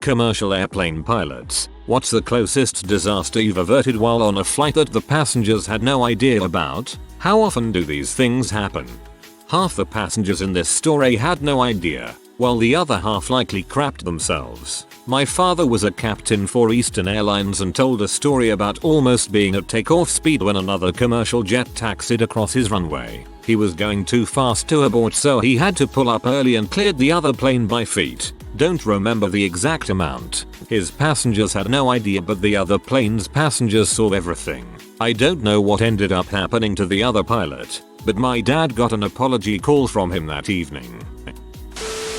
Commercial airplane pilots, what's the closest disaster you've averted while on a flight that the passengers had no idea about? How often do these things happen? Half the passengers in this story had no idea, while the other half likely crapped themselves. My father was a captain for Eastern Airlines and told a story about almost being at takeoff speed when another commercial jet taxied across his runway. He was going too fast to abort, so he had to pull up early and cleared the other plane by feet. Don't remember the exact amount. His passengers had no idea, but the other plane's passengers saw everything. I don't know what ended up happening to the other pilot, but my dad got an apology call from him that evening.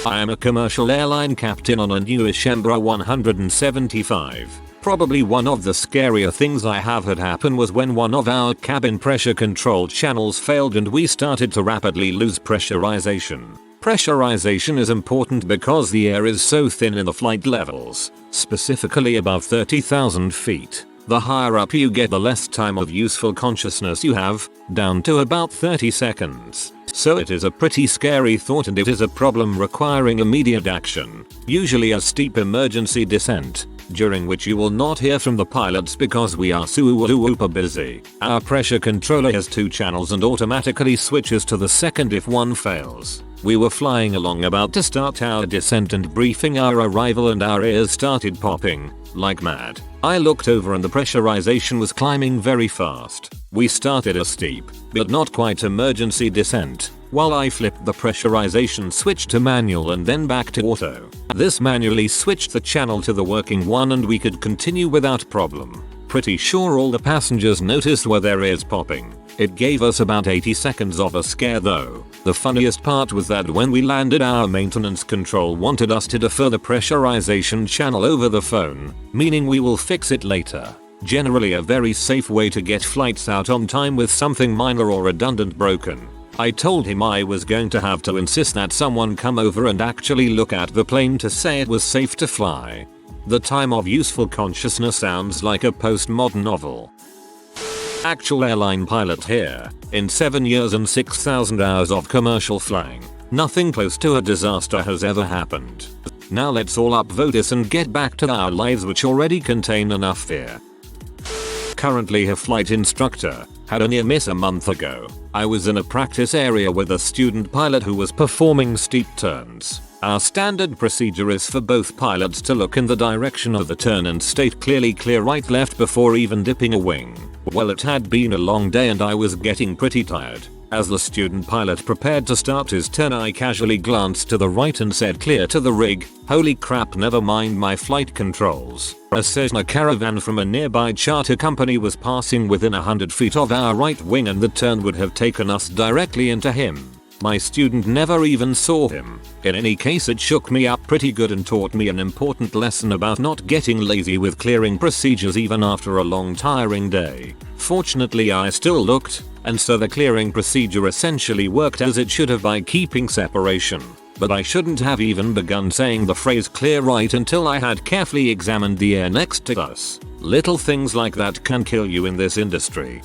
I am a commercial airline captain on a newish Embraer 175. Probably one of the scarier things I have had happen was when one of our cabin pressure control channels failed and we started to rapidly lose pressurization. Pressurization is important because the air is so thin in the flight levels, specifically above 30,000 feet. The higher up you get, the less time of useful consciousness you have, down to about 30 seconds. So it is a pretty scary thought, and it is a problem requiring immediate action, usually a steep emergency descent, during which you will not hear from the pilots because we are super busy. Our pressure controller has 2 channels and automatically switches to the second if one fails. We were flying along about to start our descent and briefing our arrival, and our ears started popping like mad. I looked over and the pressurization was climbing very fast. We started a steep, but not quite emergency descent, while I flipped the pressurization switch to manual and then back to auto. This manually switched the channel to the working one and we could continue without problem. Pretty sure all the passengers noticed were their ears popping. It gave us about 80 seconds of a scare though. The funniest part was that when we landed, our maintenance control wanted us to defer the pressurization channel over the phone, meaning we will fix it later. Generally a very safe way to get flights out on time with something minor or redundant broken. I told him I was going to have to insist that someone come over and actually look at the plane to say it was safe to fly. The time of useful consciousness sounds like a postmodern novel. Actual airline pilot here. In 7 years and 6,000 hours of commercial flying, nothing close to a disaster has ever happened. Now let's all upvote this and get back to our lives, which already contain enough fear. Currently a flight instructor. Had a near miss a month ago. I was in a practice area with a student pilot who was performing steep turns. Our standard procedure is for both pilots to look in the direction of the turn and state clearly clear right left before even dipping a wing. Well, it had been a long day and I was getting pretty tired. As the student pilot prepared to start his turn, I casually glanced to the right and said clear to the rig. Holy crap, never mind my flight controls. A Cessna Caravan from a nearby charter company was passing within 100 feet of our right wing and the turn would have taken us directly into him. My student never even saw him. In any case, it shook me up pretty good and taught me an important lesson about not getting lazy with clearing procedures even after a long tiring day. Fortunately I still looked, and so the clearing procedure essentially worked as it should have by keeping separation. But I shouldn't have even begun saying the phrase clear right until I had carefully examined the air next to us. Little things like that can kill you in this industry.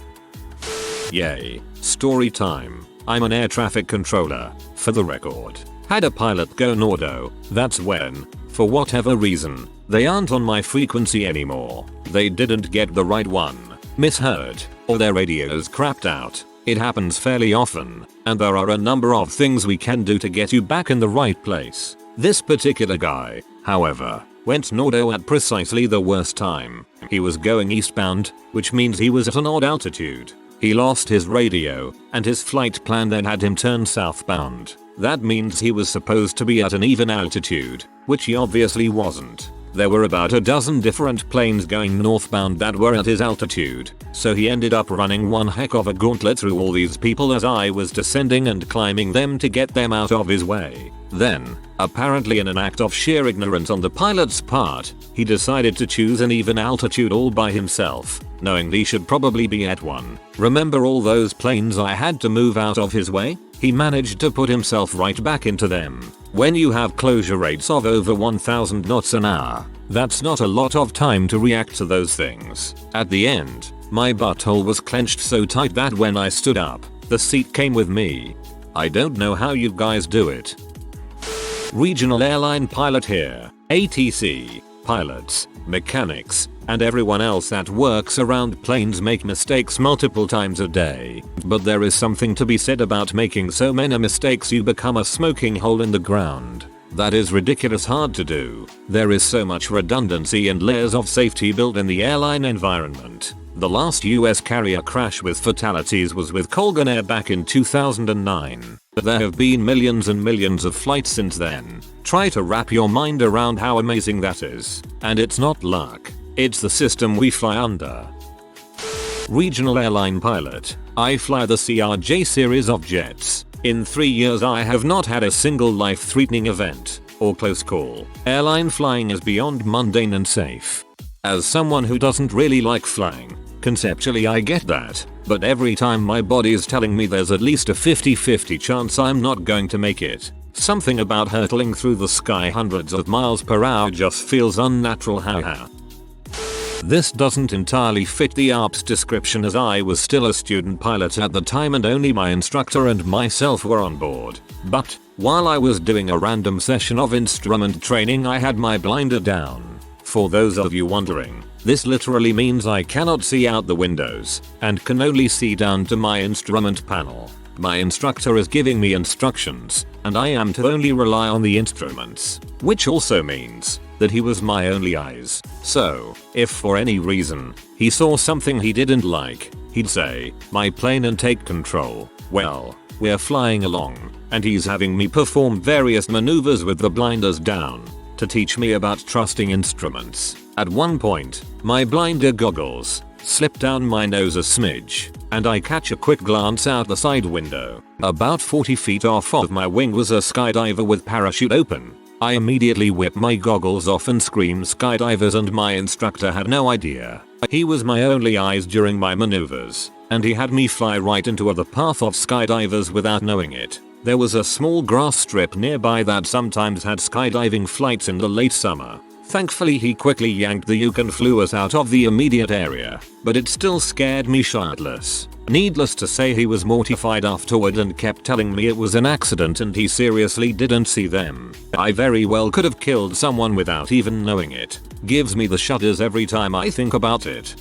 Yay. Story time. I'm an air traffic controller, for the record. Had a pilot go Nordo. That's when, for whatever reason, they aren't on my frequency anymore. They didn't get the right one, misheard, or their radios crapped out. It happens fairly often, and there are a number of things we can do to get you back in the right place. This particular guy, however, went Nordo at precisely the worst time. He was going eastbound, which means he was at an odd altitude. He lost his radio, and his flight plan then had him turn southbound. That means he was supposed to be at an even altitude, which he obviously wasn't. There were about a dozen different planes going northbound that were at his altitude, so he ended up running one heck of a gauntlet through all these people as I was descending and climbing them to get them out of his way. Then, apparently in an act of sheer ignorance on the pilot's part, he decided to choose an even altitude all by himself, knowing he should probably be at one. Remember all those planes I had to move out of his way? He managed to put himself right back into them. When you have closure rates of over 1000 knots an hour, that's not a lot of time to react to those things. At the end, my butthole was clenched so tight that when I stood up, the seat came with me. I don't know how you guys do it. Regional airline pilot here. ATC. pilots, mechanics, and everyone else that works around planes make mistakes multiple times a day. But there is something to be said about making so many mistakes you become a smoking hole in the ground. That is ridiculous hard to do. There is so much redundancy and layers of safety built in the airline environment. The last US carrier crash with fatalities was with Colgan Air back in 2009. There have been millions and millions of flights since then. Try to wrap your mind around how amazing that is. And it's not luck. It's the system we fly under. Regional airline pilot. I fly the CRJ series of jets. In 3 years I have not had a single life-threatening event or close call. Airline flying is beyond mundane and safe. As someone who doesn't really like flying, conceptually I get that, but every time my body is telling me there's at least a 50-50 chance I'm not going to make it. Something about hurtling through the sky hundreds of miles per hour just feels unnatural. Haha. This doesn't entirely fit the ARP's description as I was still a student pilot at the time and only my instructor and myself were on board. But, while I was doing a random session of instrument training I had my blinder down. For those of you wondering, this literally means I cannot see out the windows and can only see down to my instrument panel. My instructor is giving me instructions, and I am to only rely on the instruments, which also means that he was my only eyes. So, if for any reason he saw something he didn't like, he'd say, "My plane and take control." Well, we're flying along, and he's having me perform various maneuvers with the blinders down to teach me about trusting instruments. At one point, my blinder goggles slip down my nose a smidge, and I catch a quick glance out the side window. About 40 feet off of my wing was a skydiver with parachute open. I immediately whip my goggles off and scream skydivers, and my instructor had no idea. He was my only eyes during my maneuvers, and he had me fly right into the path of skydivers without knowing it. There was a small grass strip nearby that sometimes had skydiving flights in the late summer. Thankfully he quickly yanked the uke and flew us out of the immediate area, but it still scared me shitless. Needless to say he was mortified afterward and kept telling me it was an accident and he seriously didn't see them. I very well could have killed someone without even knowing it. Gives me the shudders every time I think about it.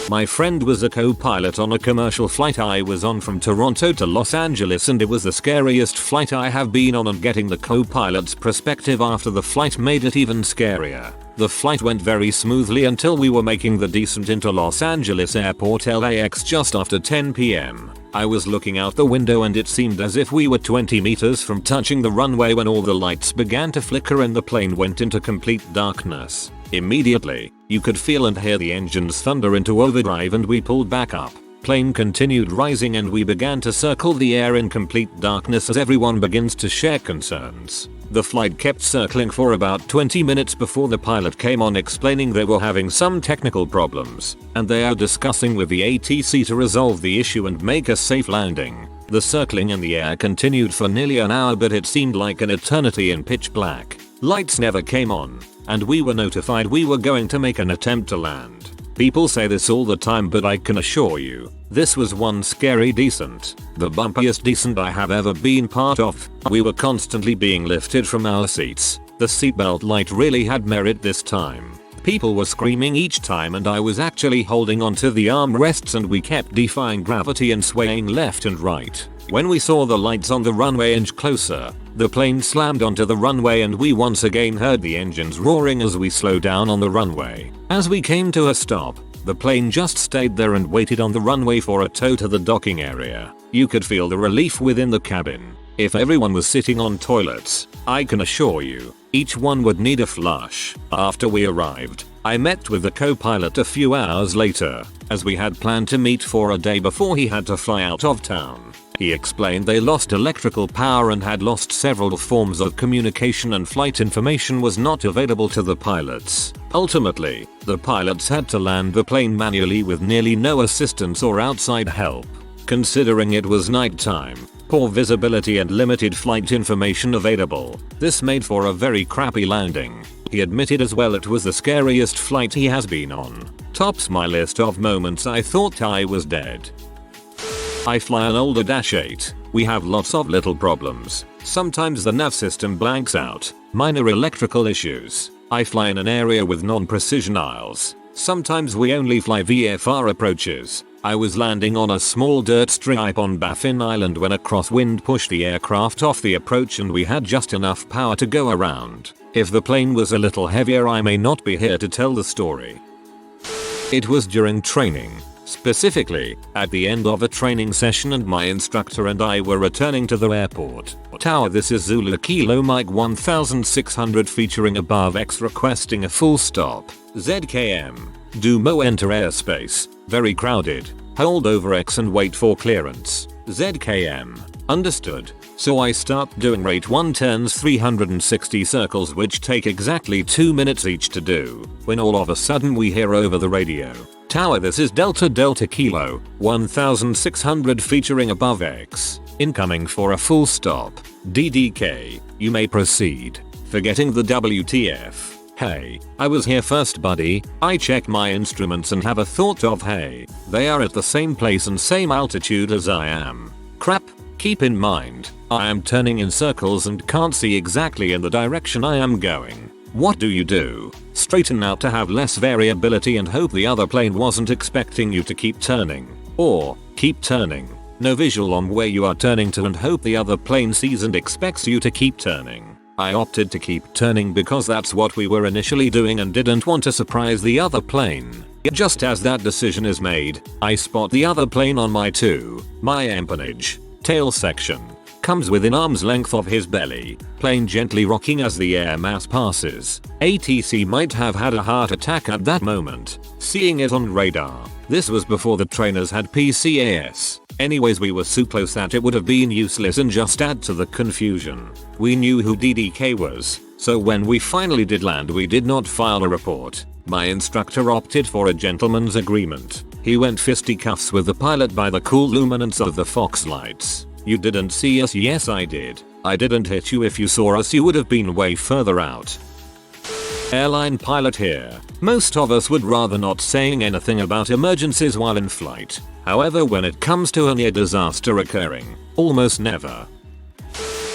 My friend was a co-pilot on a commercial flight I was on from Toronto to Los Angeles, and it was the scariest flight I have been on, and getting the co-pilot's perspective after the flight made it even scarier. The flight went very smoothly until we were making the descent into Los Angeles Airport LAX just after 10 p.m. I was looking out the window and it seemed as if we were 20 meters from touching the runway when all the lights began to flicker and the plane went into complete darkness. Immediately, you could feel and hear the engines thunder into overdrive and we pulled back up. Plane continued rising and we began to circle the air in complete darkness as everyone begins to share concerns. The flight kept circling for about 20 minutes before the pilot came on explaining they were having some technical problems and they are discussing with the ATC to resolve the issue and make a safe landing. The circling in the air continued for nearly an hour, but it seemed like an eternity in pitch black. Lights never came on, and we were notified we were going to make an attempt to land. People say this all the time, but I can assure you, this was one scary descent. The bumpiest descent I have ever been part of. We were constantly being lifted from our seats. The seatbelt light really had merit this time. People were screaming each time and I was actually holding onto the armrests and we kept defying gravity and swaying left and right. When we saw the lights on the runway inch closer, the plane slammed onto the runway and we once again heard the engines roaring as we slowed down on the runway. As we came to a stop, the plane just stayed there and waited on the runway for a tow to the docking area. You could feel the relief within the cabin. If everyone was sitting on toilets, I can assure you, each one would need a flush. After we arrived, I met with the co-pilot a few hours later, as we had planned to meet for a day before he had to fly out of town. He explained they lost electrical power and had lost several forms of communication and flight information was not available to the pilots. Ultimately, the pilots had to land the plane manually with nearly no assistance or outside help. Considering it was nighttime, poor visibility and limited flight information available, this made for a very crappy landing. He admitted as well it was the scariest flight he has been on. Tops my list of moments I thought I was dead. I fly an older Dash 8. We have lots of little problems. Sometimes the nav system blanks out, minor electrical issues, I fly in an area with non-precision aisles. Sometimes we only fly VFR approaches. I was landing on a small dirt stripe on Baffin Island when a crosswind pushed the aircraft off the approach and we had just enough power to go around. If the plane was a little heavier, I may not be here to tell the story. It was during training. Specifically, at the end of a training session, and my instructor and I were returning to the airport. Tower, this is Zulu Kilo Mike 1600 featuring above X requesting a full stop. ZKM. Dumo enter airspace. Very crowded. Hold over X and wait for clearance. ZKM. Understood. So I start doing rate 1 turns 360 circles which take exactly 2 minutes each to do, when all of a sudden we hear over the radio. Tower, this is Delta Delta Kilo 1600 featuring above X. Incoming for a full stop. DDK. You may proceed. Forgetting the WTF. Hey, I was here first buddy. I check my instruments and have a thought of hey, they are at the same place and same altitude as I am. Crap. Keep in mind, I am turning in circles and can't see exactly in the direction I am going. What do? Straighten out to have less variability and hope the other plane wasn't expecting you to keep turning. Or, keep turning. No visual on where you are turning to and hope the other plane sees and expects you to keep turning. I opted to keep turning because that's what we were initially doing and didn't want to surprise the other plane. Just as that decision is made, I spot the other plane on my empennage. Tail section. Comes within arm's length of his belly, plane gently rocking as the air mass passes. ATC might have had a heart attack at that moment, seeing it on radar. This was before the trainers had PCAS. Anyways, we were so close that it would have been useless and just add to the confusion. We knew who DDK was, so when we finally did land we did not file a report. My instructor opted for a gentleman's agreement. He went fisticuffs with the pilot by the cool luminance of the Fox lights. You didn't see us? Yes I did. I didn't hit you. If you saw us you would have been way further out. Airline pilot here. Most of us would rather not saying anything about emergencies while in flight. However, when it comes to a near disaster occurring, almost never.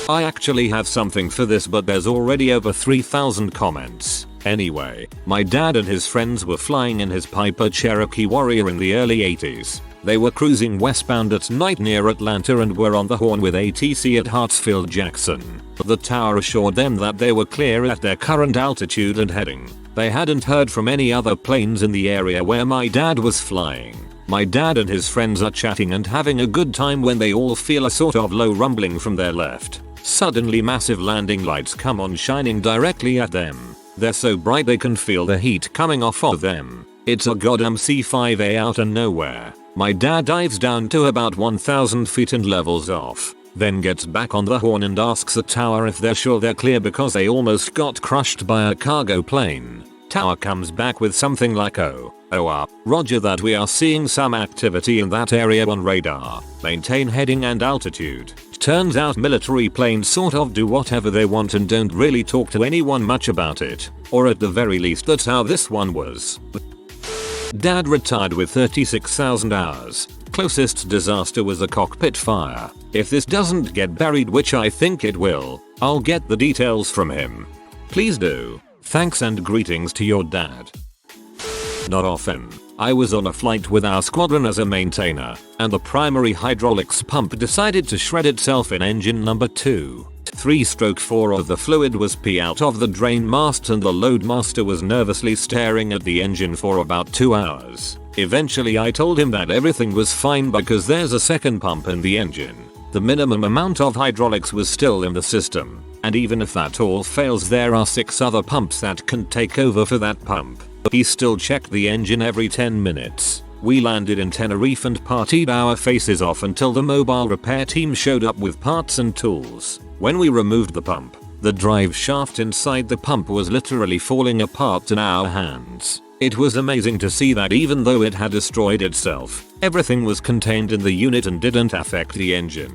I actually have something for this, but there's already over 3,000 comments. Anyway, my dad and his friends were flying in his Piper Cherokee Warrior in the early 80s. They were cruising westbound at night near Atlanta and were on the horn with ATC at Hartsfield-Jackson. The tower assured them that they were clear at their current altitude and heading. They hadn't heard from any other planes in the area where my dad was flying. My dad and his friends are chatting and having a good time when they all feel a sort of low rumbling from their left. Suddenly massive landing lights come on, shining directly at them. They're so bright they can feel the heat coming off of them. It's a goddamn C5A out of nowhere. My dad dives down to about 1,000 feet and levels off. Then gets back on the horn and asks the tower if they're sure they're clear because they almost got crushed by a cargo plane. Tower comes back with something like roger that, we are seeing some activity in that area on radar. Maintain heading and altitude. Turns out military planes sort of do whatever they want and don't really talk to anyone much about it. Or at the very least that's how this one was. Dad retired with 36,000 hours. Closest disaster was a cockpit fire. If this doesn't get buried, which I think it will, I'll get the details from him. Please do. Thanks and greetings to your dad. Not often. I was on a flight with our squadron as a maintainer, and the primary hydraulics pump decided to shred itself in engine number 2. 3/4 of the fluid was pee out of the drain mast and the load master was nervously staring at the engine for about 2 hours. Eventually I told him that everything was fine because there's a second pump in the engine. The minimum amount of hydraulics was still in the system, and even if that all fails there are 6 other pumps that can take over for that pump. He still checked the engine every 10 minutes. We landed in Tenerife and partied our faces off until the mobile repair team showed up with parts and tools. When we removed the pump, the drive shaft inside the pump was literally falling apart in our hands. It was amazing to see that even though it had destroyed itself, everything was contained in the unit and didn't affect the engine.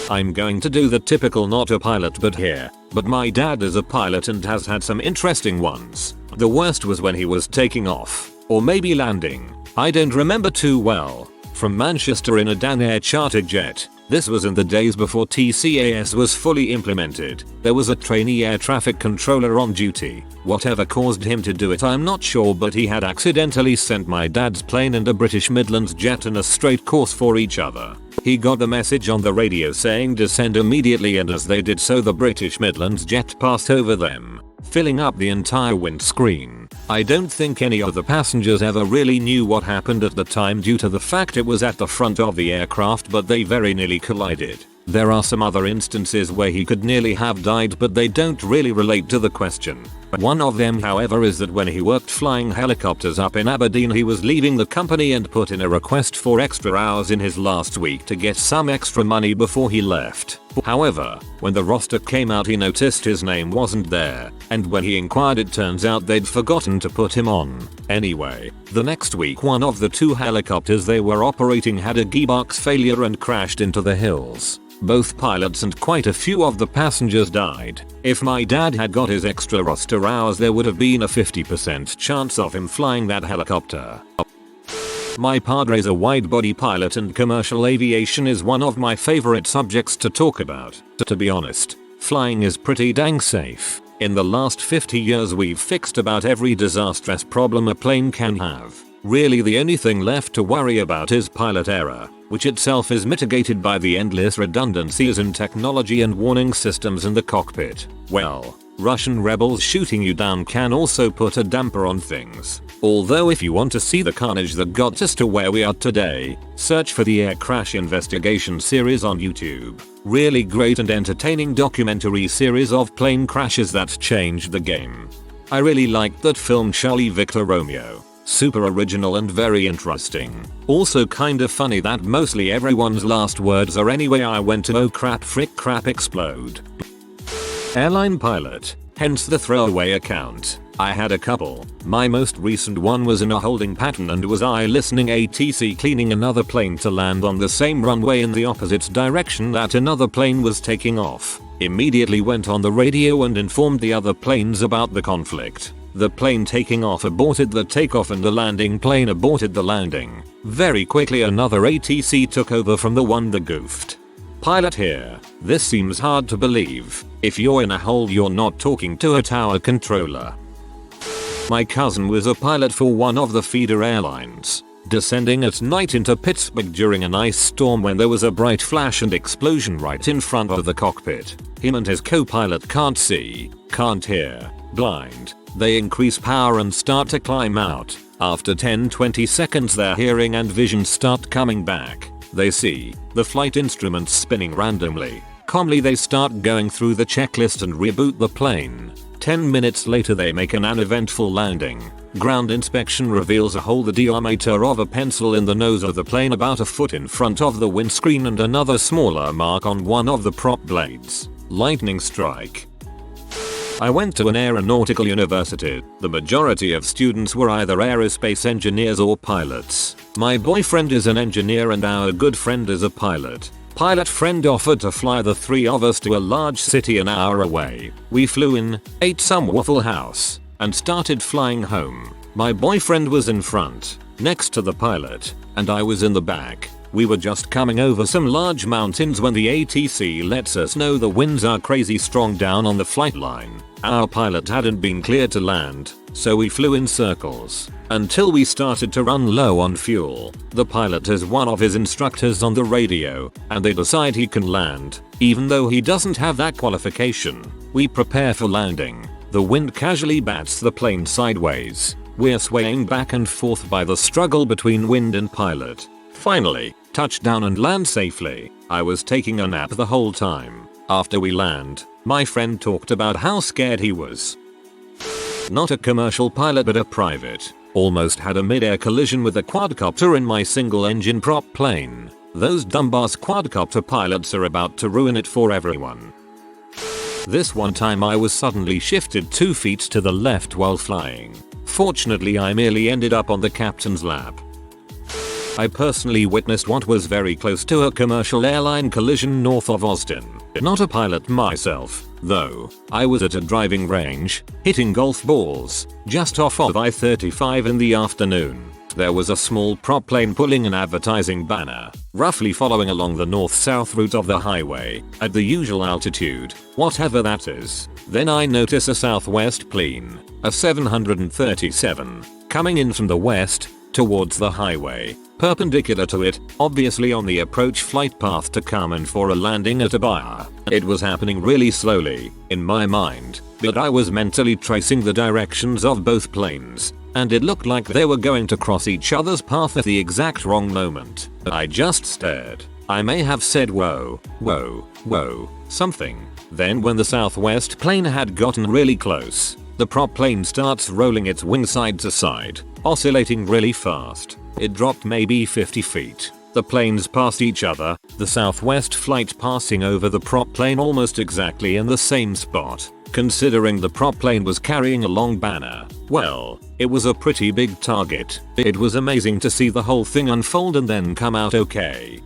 I'm going to do the typical not a pilot but my dad is a pilot and has had some interesting ones. The worst was when he was taking off, or maybe landing, I don't remember too well, from Manchester in a Dan Air charter jet. This was in the days before TCAS was fully implemented. There was a trainee air traffic controller on duty. Whatever caused him to do it I'm not sure, but he had accidentally sent my dad's plane and a British Midlands jet in a straight course for each other. He got the message on the radio saying descend immediately, and as they did so the British Midlands jet passed over them, filling up the entire windscreen. I don't think any of the passengers ever really knew what happened at the time due to the fact it was at the front of the aircraft, but they very nearly collided. There are some other instances where he could nearly have died, but they don't really relate to the question. One of them however is that when he worked flying helicopters up in Aberdeen he was leaving the company and put in a request for extra hours in his last week to get some extra money before he left. However, when the roster came out he noticed his name wasn't there, and when he inquired it turns out they'd forgotten to put him on. Anyway, the next week one of the 2 helicopters they were operating had a gearbox failure and crashed into the hills. Both pilots and quite a few of the passengers died. If my dad had got his extra roster hours there would have been a 50% chance of him flying that helicopter. My padre's a wide-body pilot and commercial aviation is one of my favorite subjects to talk about. To be honest, flying is pretty dang safe. In the last 50 years we've fixed about every disastrous problem a plane can have. Really the only thing left to worry about is pilot error, which itself is mitigated by the endless redundancies in technology and warning systems in the cockpit. Well, Russian rebels shooting you down can also put a damper on things. Although if you want to see the carnage that got us to where we are today, search for the Air Crash Investigation series on YouTube. Really great and entertaining documentary series of plane crashes that changed the game. I really liked that film Charlie Victor Romeo. Super original and very interesting. Also kinda funny that mostly everyone's last words are anyway I went to oh crap frick crap explode. Airline pilot, hence the throwaway account. I had a couple. My most recent one was in a holding pattern and was I listening ATC cleaning another plane to land on the same runway in the opposite direction that another plane was taking off. Immediately went on the radio and informed the other planes about the conflict. The plane taking off aborted the takeoff and the landing plane aborted the landing. Very quickly another ATC took over from the one that goofed. Pilot here. This seems hard to believe. If you're in a hole you're not talking to a tower controller. My cousin was a pilot for one of the feeder airlines. Descending at night into Pittsburgh during an ice storm when there was a bright flash and explosion right in front of the cockpit. Him and his co-pilot can't see, can't hear, blind. They increase power and start to climb out. After 10-20 seconds their hearing and vision start coming back. They see the flight instruments spinning randomly. Calmly they start going through the checklist and reboot the plane. 10 minutes later they make an uneventful landing. Ground inspection reveals a hole the diameter of a pencil in the nose of the plane about a foot in front of the windscreen and another smaller mark on one of the prop blades. Lightning strike. I went to an aeronautical university. The majority of students were either aerospace engineers or pilots. My boyfriend is an engineer and our good friend is a pilot. Pilot friend offered to fly the 3 of us to a large city an hour away. We flew in, ate some Waffle House, and started flying home. My boyfriend was in front, next to the pilot, and I was in the back. We were just coming over some large mountains when the ATC lets us know the winds are crazy strong down on the flight line. Our pilot hadn't been cleared to land, so we flew in circles until we started to run low on fuel. The pilot has one of his instructors on the radio, and they decide he can land, even though he doesn't have that qualification. We prepare for landing. The wind casually bats the plane sideways. We're swaying back and forth by the struggle between wind and pilot. Finally, touchdown and land safely. I was taking a nap the whole time. After we land, my friend talked about how scared he was. Not a commercial pilot but a private. Almost had a mid-air collision with a quadcopter in my single-engine prop plane. Those dumbass quadcopter pilots are about to ruin it for everyone. This one time I was suddenly shifted 2 feet to the left while flying. Fortunately I merely ended up on the captain's lap. I personally witnessed what was very close to a commercial airline collision north of Austin. Not a pilot myself, though. I was at a driving range, hitting golf balls, just off of I-35 in the afternoon. There was a small prop plane pulling an advertising banner, roughly following along the north-south route of the highway, at the usual altitude, whatever that is. Then I notice a southwest plane, a 737, coming in from the west, towards the highway, perpendicular to it, obviously on the approach flight path to come in for a landing at a bar. It was happening really slowly, in my mind, but I was mentally tracing the directions of both planes, and it looked like they were going to cross each other's path at the exact wrong moment. I just stared. I may have said whoa, whoa, whoa, something. Then when the southwest plane had gotten really close, the prop plane starts rolling its wings side to side, oscillating really fast. It dropped maybe 50 feet. The planes passed each other, the southwest flight passing over the prop plane almost exactly in the same spot. Considering the prop plane was carrying a long banner, well, it was a pretty big target. It was amazing to see the whole thing unfold and then come out okay.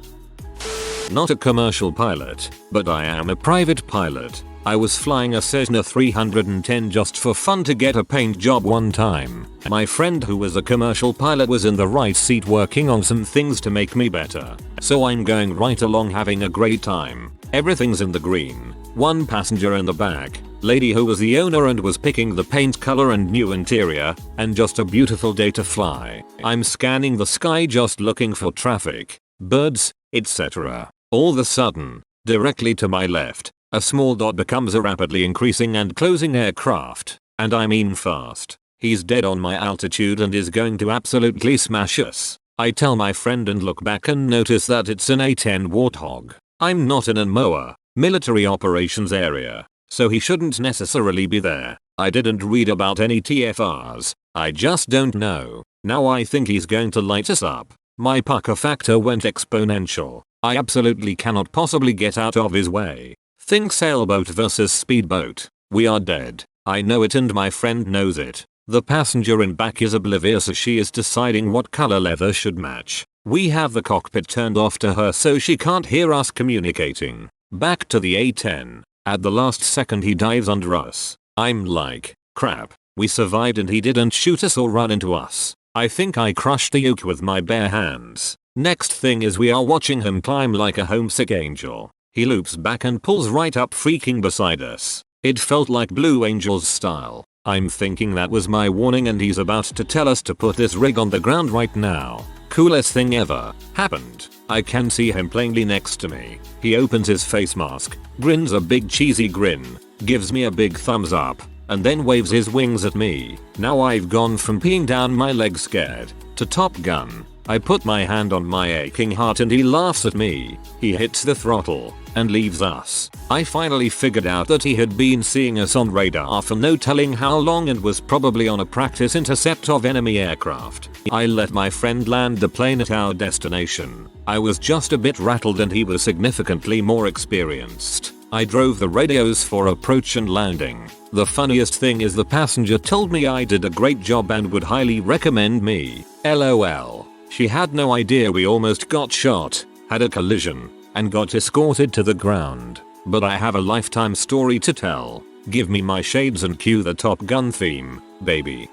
Not a commercial pilot, but I am a private pilot. I was flying a Cessna 310 just for fun to get a paint job one time. My friend who was a commercial pilot was in the right seat working on some things to make me better. So I'm going right along having a great time. Everything's in the green. One passenger in the back, lady who was the owner and was picking the paint color and new interior, and just a beautiful day to fly. I'm scanning the sky just looking for traffic, birds, etc. All of a sudden, directly to my left, a small dot becomes a rapidly increasing and closing aircraft, and I mean fast. He's dead on my altitude and is going to absolutely smash us. I tell my friend and look back and notice that it's an A-10 Warthog. I'm not in a MOA, military operations area, so he shouldn't necessarily be there. I didn't read about any TFRs, I just don't know. Now I think he's going to light us up. My pucker factor went exponential. I absolutely cannot possibly get out of his way. Think sailboat versus speedboat. We are dead. I know it and my friend knows it. The passenger in back is oblivious as she is deciding what color leather should match. We have the cockpit turned off to her so she can't hear us communicating. Back to the A-10. At the last second he dives under us. I'm like, crap, we survived and he didn't shoot us or run into us. I think I crushed the yoke with my bare hands. Next thing is we are watching him climb like a homesick angel. He loops back and pulls right up freaking beside us. It felt like Blue Angels style. I'm thinking that was my warning and he's about to tell us to put this rig on the ground right now. Coolest thing ever happened. I can see him plainly next to me. He opens his face mask, grins a big cheesy grin, gives me a big thumbs up, and then waves his wings at me. Now I've gone from peeing down my leg scared to Top Gun. I put my hand on my aching heart and he laughs at me. He hits the throttle and leaves us. I finally figured out that he had been seeing us on radar for no telling how long and was probably on a practice intercept of enemy aircraft. I let my friend land the plane at our destination. I was just a bit rattled and he was significantly more experienced. I drove the radios for approach and landing. The funniest thing is the passenger told me I did a great job and would highly recommend me. LOL. She had no idea we almost got shot, had a collision, and got escorted to the ground. But I have a lifetime story to tell. Give me my shades and cue the Top Gun theme, baby.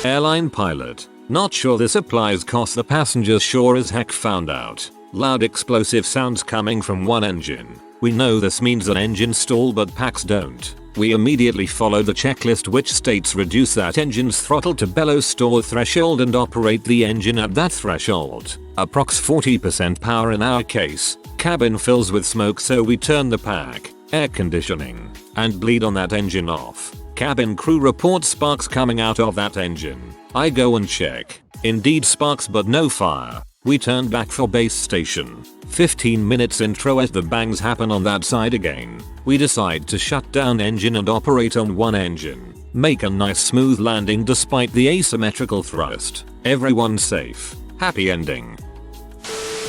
Airline pilot. Not sure this applies cause the passengers sure as heck found out. Loud explosive sounds coming from one engine. We know this means an engine stall but packs don't. We immediately follow the checklist which states reduce that engine's throttle to below stall threshold and operate the engine at that threshold. Approx 40% power in our case. Cabin fills with smoke so we turn the pack, air conditioning, and bleed on that engine off. Cabin crew reports sparks coming out of that engine. I go and check. Indeed sparks but no fire. We turn back for base station. 15 minutes intro as the bangs happen on that side again. We decide to shut down engine and operate on one engine. Make a nice smooth landing despite the asymmetrical thrust. Everyone's safe. Happy ending.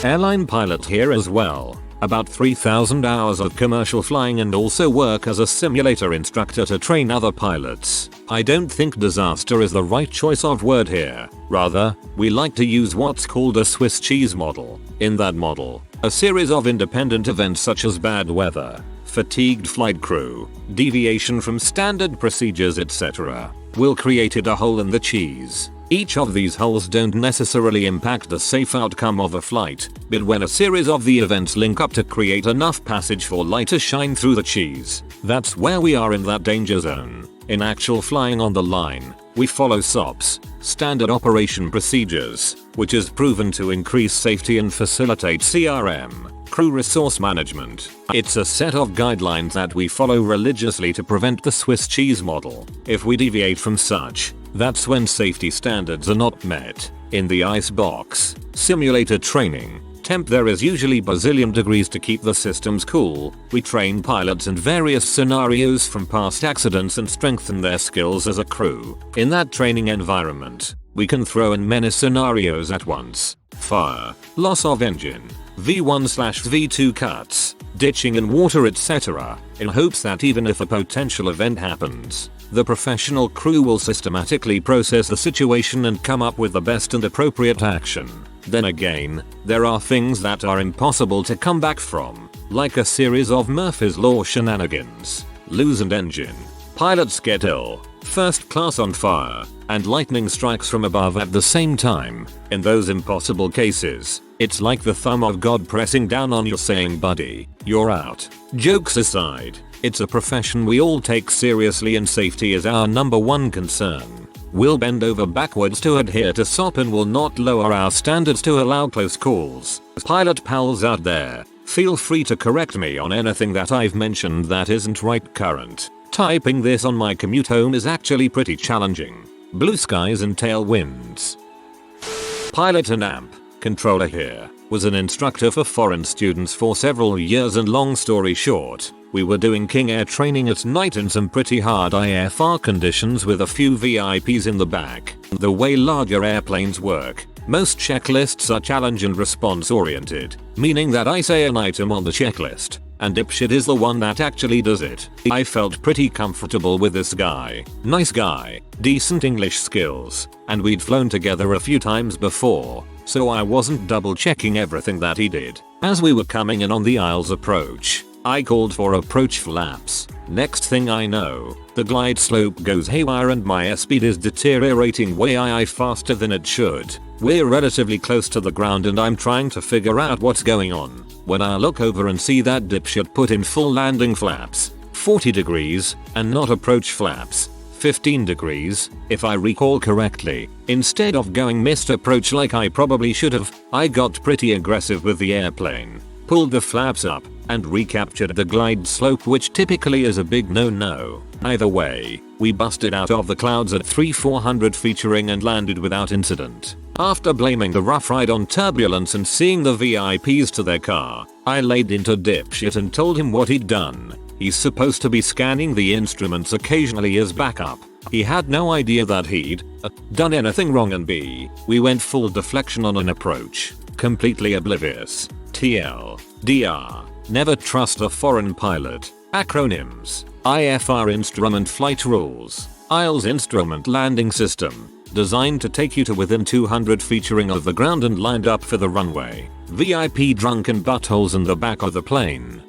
Airline pilot here as well. About 3,000 hours of commercial flying and also work as a simulator instructor to train other pilots. I don't think disaster is the right choice of word here. Rather, we like to use what's called a Swiss cheese model. In that model, a series of independent events such as bad weather, fatigued flight crew, deviation from standard procedures etc. will create a hole in the cheese. Each of these holes don't necessarily impact the safe outcome of a flight, but when a series of the events link up to create enough passage for light to shine through the cheese, that's where we are in that danger zone. In actual flying on the line, we follow SOPs, standard operation procedures, which is proven to increase safety and facilitate CRM, crew resource management. It's a set of guidelines that we follow religiously to prevent the Swiss cheese model. If we deviate from such, that's when safety standards are not met. In the icebox simulator training, there is usually bazillion degrees to keep the systems cool. We train pilots in various scenarios from past accidents and strengthen their skills as a crew. In that training environment, we can throw in many scenarios at once. Fire, loss of engine, V1/V2 cuts, ditching in water, etc., in hopes that even if a potential event happens, the professional crew will systematically process the situation and come up with the best and appropriate action. Then again, there are things that are impossible to come back from, like a series of Murphy's Law shenanigans. Lose an engine, pilots get ill, first class on fire, and lightning strikes from above at the same time. In those impossible cases, it's like the thumb of God pressing down on you saying, buddy, you're out. Jokes aside, it's a profession we all take seriously and safety is our number one concern. We'll bend over backwards to adhere to SOP and will not lower our standards to allow close calls. Pilot pals out there, feel free to correct me on anything that I've mentioned that isn't right. Current. Typing this on my commute home is actually pretty challenging. Blue skies and tailwinds. Pilot and AMP controller here. Was an instructor for foreign students for several years, and long story short, we were doing King Air training at night in some pretty hard IFR conditions with a few VIPs in the back. The way larger airplanes work, most checklists are challenge and response oriented, meaning that I say an item on the checklist, and dipshit is the one that actually does it. I felt pretty comfortable with this guy. Nice guy, decent English skills, and we'd flown together a few times before, so I wasn't double checking everything that he did. As we were coming in on the aisles approach, I called for approach flaps. Next thing I know, the glide slope goes haywire and my airspeed is deteriorating way faster than it should. We're relatively close to the ground and I'm trying to figure out what's going on, when I look over and see that dipshit put in full landing flaps, 40 degrees, and not approach flaps, 15 degrees, if I recall correctly. Instead of going missed approach like I probably should have, I got pretty aggressive with the airplane, pulled the flaps up, and recaptured the glide slope, which typically is a big no-no. Either way, we busted out of the clouds at 3,400 featuring and landed without incident. After blaming the rough ride on turbulence and seeing the VIPs to their car, I laid into dipshit and told him what he'd done. He's supposed to be scanning the instruments occasionally as backup. He had no idea that he'd done anything wrong, and B, we went full deflection on an approach. Completely oblivious. TL. DR. Never trust a foreign pilot. Acronyms. IFR Instrument Flight Rules. ILS Instrument Landing System. Designed to take you to within 200 featuring of the ground and lined up for the runway. VIP drunken buttholes in the back of the plane.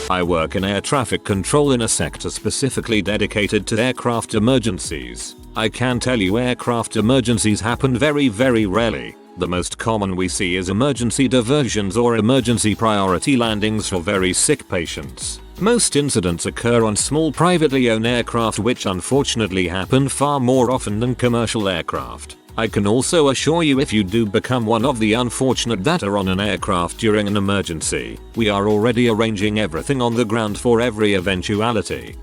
I work in air traffic control in a sector specifically dedicated to aircraft emergencies. I can tell you aircraft emergencies happen very rarely. The most common we see is emergency diversions or emergency priority landings for very sick patients. Most incidents occur on small privately owned aircraft, which unfortunately happen far more often than commercial aircraft. I can also assure you, if you do become one of the unfortunate that are on an aircraft during an emergency, we are already arranging everything on the ground for every eventuality.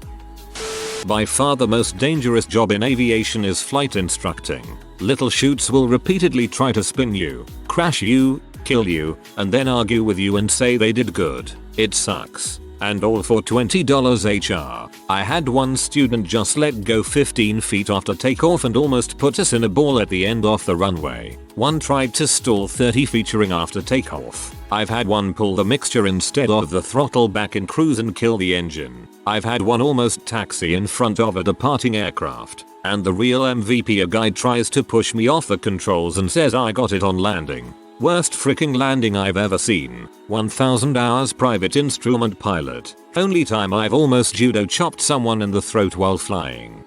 By far the most dangerous job in aviation is flight instructing. Little shoots will repeatedly try to spin you, crash you, kill you, and then argue with you and say they did good. It sucks. And all for $20 HR. I had one student just let go 15 feet after takeoff and almost put us in a ball at the end of the runway. One tried to stall 30 featuring after takeoff. I've had one pull the mixture instead of the throttle back in cruise and kill the engine. I've had one almost taxi in front of a departing aircraft. And the real MVP, a guy tries to push me off the controls and says I got it on landing. Worst freaking landing I've ever seen. 1000 hours private instrument pilot. Only time I've almost judo chopped someone in the throat while flying.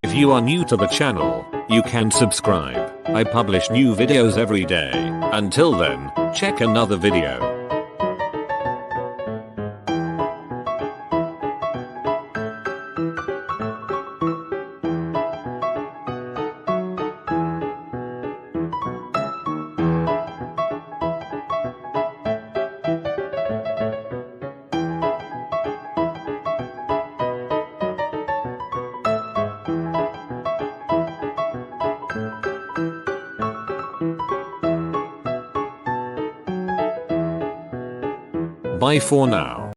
If you are new to the channel, you can subscribe. I publish new videos every day. Until then, check another video. Bye for now.